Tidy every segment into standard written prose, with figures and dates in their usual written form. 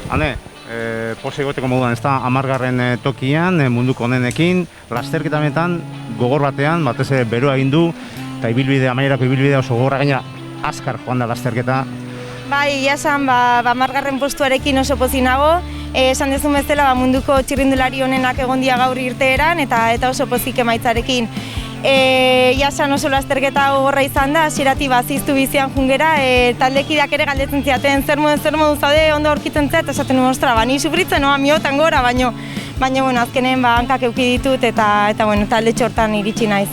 Hane, posa egoteko moduan, ez da, 10. tokian, munduko onenekin, lasterketa honetan, gogor batean, batez ere beroa egin du, eta amaierako ibilbidea oso gogorra gaina, azkar joan da lasterketa. Bai, ia esan, 10. postuarekin oso pozik nago, esan dezun bezala munduko txirrindulari honenak egon dia gaur irteeran, eta oso pozik emaitzarekin. Jasan oso lasterketa gogorra izan da, hasieratik ziztu bizian jungera, taldekideak ere galdetzen ziaten zer modu zaude ondo aurkitzen zait, esaten nuen, ostra, ni sufritzen noa miotan gora, baina bueno, azkenen hankak eduki ditut eta bueno, talde txortan iritsi naiz.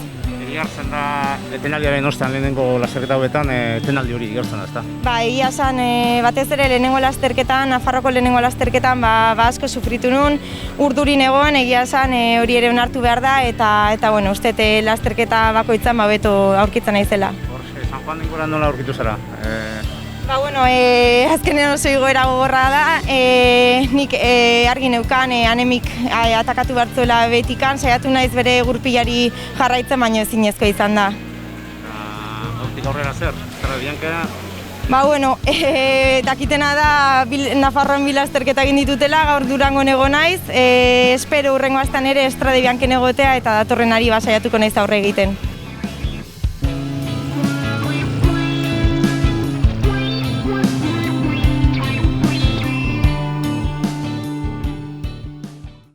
Igartzen da, etenaldiaren ostean lehenengo lasterketa hauetan, etenaldi hori igartzen da, ezta? Ba, egia esan, batez ere lehenengo lasterketan, Nafarroko lehenengo lasterketan, asko sufritu nun, urdurin egon, egia esan hori ere onartu behar da, eta bueno, uste lasterketa bakoitzan beto aurkitzen naizela. Jorge, San Juan dengoran nola aurkitu zara? Ba, bueno, azkenean oso igoera gogorra da, nik argi neukan anemik atakatu behartzuela betikan, saiatu naiz bere gurpilari jarraitzen, baino ezinezkoa izan da. Hortik aurrera zer? Zerra Bianca? Ba, bueno, dakitena da Nafarroan bi lasterketa egin ditutela, gaur Durangon ego naiz, espero hurrengo astean ere Estrade Bianchen egotea eta datorrenari saiatuko naiz aurre egiten.